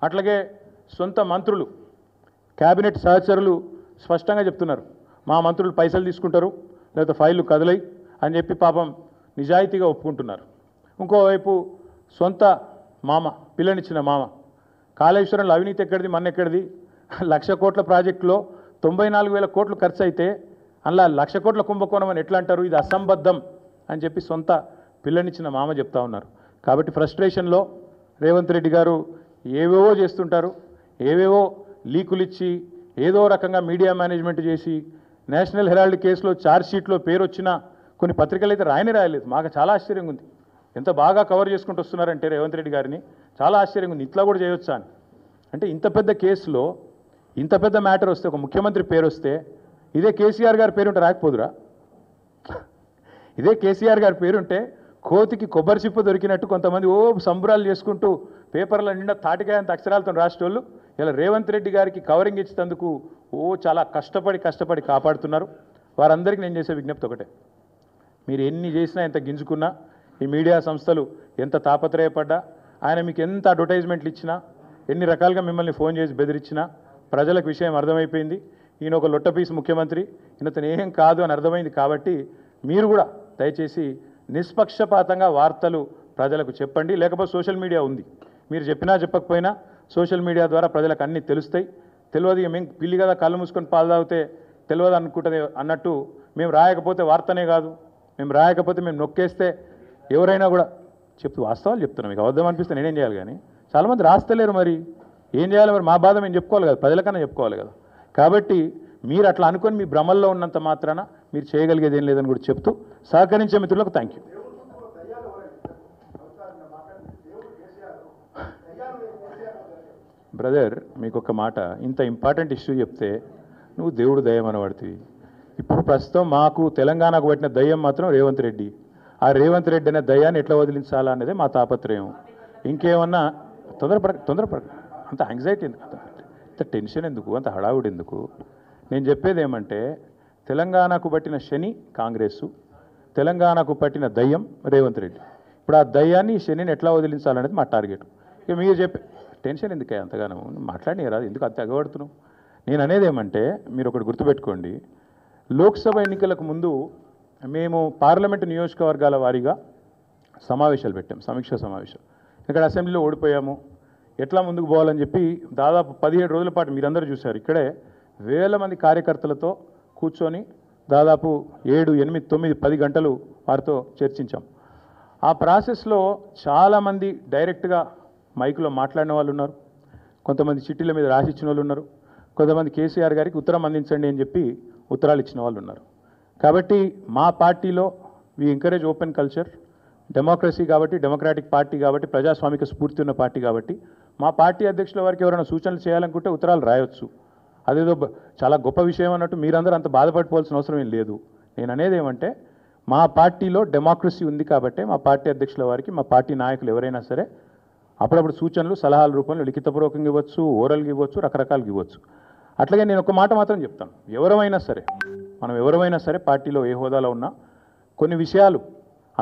అట్లాగే సొంత మంత్రులు క్యాబినెట్ సహచరులు స్పష్టంగా చెప్తున్నారు, మా మంత్రులు పైసలు తీసుకుంటారు లేకపోతే ఫైళ్ళు కదలై అని చెప్పి పాపం నిజాయితీగా ఒప్పుకుంటున్నారు. ఇంకోవైపు సొంత మామ, పిల్లనిచ్చిన మామ, కాళేశ్వరంలో అవినీతి ఎక్కడిది, మన ఎక్కడిది, 1,00,000 కోట్ల ప్రాజెక్టులో 94,000 కోట్లు ఖర్చు అయితే అందులో 1,00,000 కోట్ల కుంభకోణం అని ఎట్లా అంటారు, ఇది అసంబద్ధం అని చెప్పి సొంత పిల్లనిచ్చిన మామ చెప్తా ఉన్నారు. కాబట్టి ఫ్రస్ట్రేషన్లో రేవంత్ రెడ్డి గారు ఏవేవో చేస్తుంటారు, ఏవేవో లీకులు ఇచ్చి ఏదో రకంగా మీడియా మేనేజ్మెంట్ చేసి నేషనల్ హెరాల్డ్ కేసులో ఛార్జ్షీట్లో పేరు వచ్చిన కొన్ని పత్రికలు అయితే రాయలేదు. మాకు చాలా ఆశ్చర్యంగా ఉంది, ఎంత బాగా కవర్ చేసుకుంటూ వస్తున్నారంటే రేవంత్ రెడ్డి గారిని, చాలా ఆశ్చర్యంగా ఉంది, ఇట్లా కూడా చేయొచ్చా అని. అంటే ఇంత పెద్ద కేసులో ఇంత పెద్ద మ్యాటర్ వస్తే, ఒక ముఖ్యమంత్రి పేరు వస్తే ఇదే కేసీఆర్ గారి పేరుంటే రాకపోదురా? ఇదే కేసీఆర్ గారి పేరుంటే కోతికి కొబ్బరి చిప్ప దొరికినట్టు కొంతమంది సంబరాలు చేసుకుంటూ పేపర్ల నిండా తాటికాయ అంత అక్షరాలతో రాసేటోళ్ళు ఇలా రేవంత్ రెడ్డి గారికి కవరింగ్ ఇచ్చేందుకు చాలా కష్టపడి కాపాడుతున్నారు. వారందరికీ నేను చేసే విజ్ఞప్తి ఒకటే, మీరు ఎన్ని చేసినా, ఎంత గింజుకున్నా, ఈ మీడియా సంస్థలు ఎంత తాపత్రయపడ్డా, ఆయన మీకు ఎంత అడ్వర్టైజ్మెంట్లు ఇచ్చినా, ఎన్ని రకాలుగా మిమ్మల్ని ఫోన్ చేసి బెదిరించినా ప్రజలకు విషయం అర్థమైపోయింది. ఈయన ఒక లొట్టపీసు ముఖ్యమంత్రి, ఈయనతో ఏం కాదు అని అర్థమైంది. కాబట్టి మీరు కూడా దయచేసి నిష్పక్షపాతంగా వార్తలు ప్రజలకు చెప్పండి. లేకపోతే సోషల్ మీడియా ఉంది, మీరు చెప్పినా చెప్పకపోయినా సోషల్ మీడియా ద్వారా ప్రజలకు అన్నీ తెలుస్తాయి. తెలియదు ఇక మేము పిల్లి కదా కళ్ళు మూసుకొని పాలు తాగితే తెలియదు అనుకుంటుంది అన్నట్టు, మేము రాయకపోతే వార్తనే కాదు, మేము రాయకపోతే మేము నొక్కేస్తే ఎవరైనా కూడా వాస్తవాలు చెప్తున్నాం. మీకు అబద్ధం అనిపిస్తే నేనేం చేయాలి? కానీ చాలామంది రాస్తలేరు, మరి ఏం చేయాలి? మరి మా బాధ మేము చెప్పుకోవాలి కదా, ప్రజలకన్నా చెప్పుకోవాలి కదా. కాబట్టి మీరు అట్లా అనుకొని మీ భ్రమల్లో ఉన్నంత మాత్రాన మీరు చేయగలిగేది ఏం లేదని కూడా చెప్తూ సహకరించే మిత్రులకు థ్యాంక్ యూ. బ్రదర్, మీకు ఒక మాట, ఇంత ఇంపార్టెంట్ ఇష్యూ చెప్తే నువ్వు దేవుడు దయ్యం అనబడుతుంది. ఇప్పుడు ప్రస్తుతం మాకు తెలంగాణకు పట్టిన దయ్యం మాత్రం రేవంత్ రెడ్డి. ఆ రేవంత్ రెడ్డి అనే దయ్యాన్ని ఎట్లా వదిలించాలా అనేది మా తాపత్రయం. ఇంకేమన్నా తొందరపడ అంత యాంగ్జైటీ ఎందుకు, అంత టెన్షన్ ఎందుకు, అంత హడావుడి ఎందుకు? నేను చెప్పేది ఏమంటే, తెలంగాణకు పట్టిన శని కాంగ్రెసు, తెలంగాణకు పట్టిన దయ్యం రేవంత్ రెడ్డి. ఇప్పుడు ఆ దయ్యాన్ని, శనిని ఎట్లా వదిలించాలనేది మా టార్గెట్. ఇక మీరు చెప్పే టెన్షన్ ఎందుకే అంతగానో మాట్లాడి రాదు, ఎందుకు అంత ఎగబడుతున్నావు? నేను అనేది ఏమంటే, మీరు ఒకటి గుర్తుపెట్టుకోండి, లోక్సభ ఎన్నికలకు ముందు మేము పార్లమెంటు నియోజకవర్గాల వారీగా సమావేశాలు పెట్టాం, సమీక్షా సమావేశం. ఇక్కడ అసెంబ్లీలో ఓడిపోయాము, ఎట్లా ముందుకు పోవాలని చెప్పి దాదాపు 17 రోజుల పాటు మీరందరూ చూశారు. ఇక్కడే వేల మంది కార్యకర్తలతో కూర్చొని దాదాపు 7, 8, 9, 10 గంటలు వారితో చర్చించాం. ఆ ప్రాసెస్లో చాలామంది డైరెక్ట్గా మైకులో మాట్లాడిన వాళ్ళు ఉన్నారు, కొంతమంది చిట్టీల మీద రాసిచ్చిన వాళ్ళు ఉన్నారు, కొంతమంది కేసీఆర్ గారికి ఉత్తరం అందించండి అని చెప్పి ఉత్తరాలు ఇచ్చిన వాళ్ళు ఉన్నారు. కాబట్టి మా పార్టీలో we encourage open culture, democracy కాబట్టి, డెమోక్రాటిక్ పార్టీ కాబట్టి, ప్రజాస్వామిక స్ఫూర్తి ఉన్న పార్టీ కాబట్టి మా పార్టీ అధ్యక్షుల వారికి ఎవరైనా సూచనలు చేయాలనుకుంటే ఉత్తరాలు రాయొచ్చు. అదేదో చాలా గొప్ప విషయం అన్నట్టు మీరందరూ అంత బాధపడిపోవాల్సిన అవసరం ఏం లేదు. నేను అనేది ఏమంటే, మా పార్టీలో డెమోక్రసీ ఉంది కాబట్టి మా పార్టీ అధ్యక్షుల వారికి, మా పార్టీ నాయకులు ఎవరైనా సరే అప్పుడప్పుడు సూచనలు, సలహాల రూపంలో లిఖితపూర్వకంగా ఇవ్వచ్చు, ఓరల్గా ఇవ్వచ్చు, రకరకాలుగా ఇవ్వచ్చు. అట్లాగే నేను ఒక మాట మాత్రం చెప్తాను, మనం ఎవరైనా సరే పార్టీలో ఏ హోదాలో ఉన్నా కొన్ని విషయాలు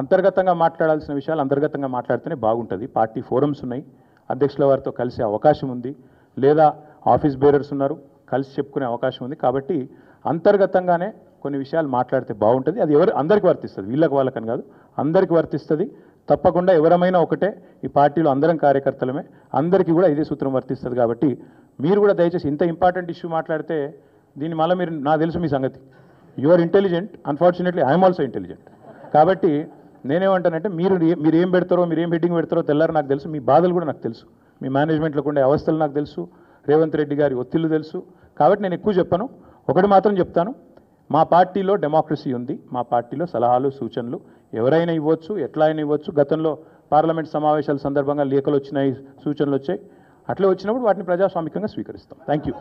అంతర్గతంగా మాట్లాడాల్సిన విషయాలు అంతర్గతంగా మాట్లాడితేనే బాగుంటుంది. పార్టీ ఫోరమ్స్ ఉన్నాయి, అధ్యక్షుల వారితో కలిసే అవకాశం ఉంది, లేదా ఆఫీస్ బేరర్స్ ఉన్నారు, కలిసి చెప్పుకునే అవకాశం ఉంది. కాబట్టి అంతర్గతంగానే కొన్ని విషయాలు మాట్లాడితే బాగుంటుంది. అది అందరికీ వర్తిస్తుంది, వీళ్ళకి వాళ్ళకని కాదు, అందరికీ వర్తిస్తుంది. తప్పకుండా ఎవరమైనా ఒకటే, ఈ పార్టీలో అందరం కార్యకర్తలమే, అందరికీ కూడా ఇదే సూత్రం వర్తిస్తుంది. కాబట్టి మీరు కూడా దయచేసి ఇంత ఇంపార్టెంట్ ఇష్యూ మాట్లాడితే దీన్ని మళ్ళీ మీరు, నాకు తెలుసు మీ సంగతి, you are intelligent, unfortunately I'm also intelligent. కాబట్టి నేనేమంటానంటే, మీరు ఏం పెడతారో, మీరు ఏం హెడ్డింగ్ పెడతారో తెల్లారు నాకు తెలుసు, మీ బాధలు కూడా నాకు తెలుసు, మీ మేనేజ్మెంట్లోకి ఉండే అవస్థలు నాకు తెలుసు, రేవంత్ రెడ్డి గారి ఒత్తిళ్లు తెలుసు. కాబట్టి నేను ఎక్కువ చెప్పను, ఒకటి మాత్రం చెప్తాను, మా పార్టీలో డెమోక్రసీ ఉంది, మా పార్టీలో సలహాలు, సూచనలు ఎవరైనా ఇవ్వచ్చు, ఎట్లా అయినా ఇవ్వచ్చు. గతంలో పార్లమెంట్ సమావేశాల సందర్భంగా లేఖలు వచ్చినాయి, సూచనలు వచ్చాయి, అట్లే వచ్చినప్పుడు వాటిని ప్రజాస్వామికంగా స్వీకరిస్తాం. థ్యాంక్ యూ,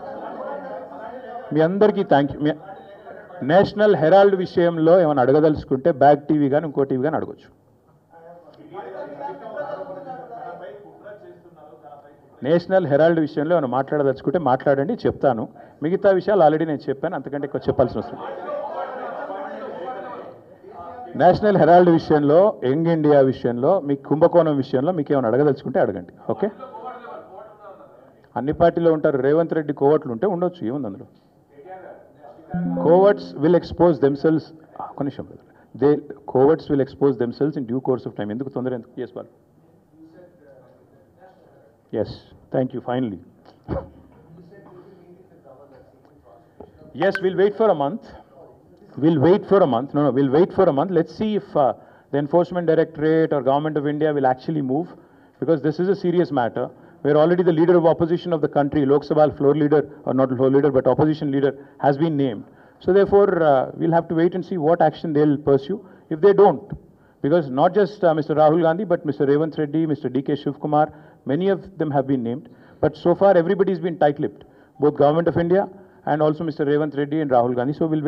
మీ అందరికీ థ్యాంక్ యూ. నేషనల్ హెరాల్డ్ విషయంలో ఏమైనా అడగదలుచుకుంటే బ్యాక్ టీవీ కానీ ఇంకో టీవీ కానీ అడగచ్చు. నేషనల్ హెరాల్డ్ విషయంలో ఏమైనా మాట్లాడదలుచుకుంటే మాట్లాడండి, చెప్తాను. మిగతా విషయాలు ఆల్రెడీ నేను చెప్పాను, అంతకంటే ఎక్కువ చెప్పాల్సిన అవసరం. నేషనల్ హెరాల్డ్ విషయంలో, యంగ్ ఇండియా విషయంలో, మీ కుంభకోణం విషయంలో మీకు ఏమైనా అడగదలుచుకుంటే అడగండి. ఓకే, అన్ని పార్టీలో ఉంటారు. రేవంత్ రెడ్డి కోవట్లు ఉంటే ఉండొచ్చు, ఏముంది అందులో. కోవర్ట్స్ విల్ ఎక్స్పోజ్ దెమ్సెల్స్, నిమిషం, they coverts will expose themselves in due course of time. ఎందుకు తొందర ఎందుకు? Yes ball, yes, thank you, finally. Yes, we'll wait for a month. We'll wait for a month. No, we'll wait for a month. Let's see if the Enforcement Directorate or Government of India will actually move, because this is a serious matter. Where already the leader of opposition of the country, Lok Sabha floor leader, or not floor leader, but opposition leader, has been named. So therefore, we'll have to wait and see what action they'll pursue if they don't. Because not just Mr. Rahul Gandhi, but Mr. Revanth Reddy, Mr. D.K. Shivkumar, many of them have been named. But so far, everybody's been tight-lipped, both Government of India and also Mr. Revanth Reddy and Rahul Gandhi. So we'll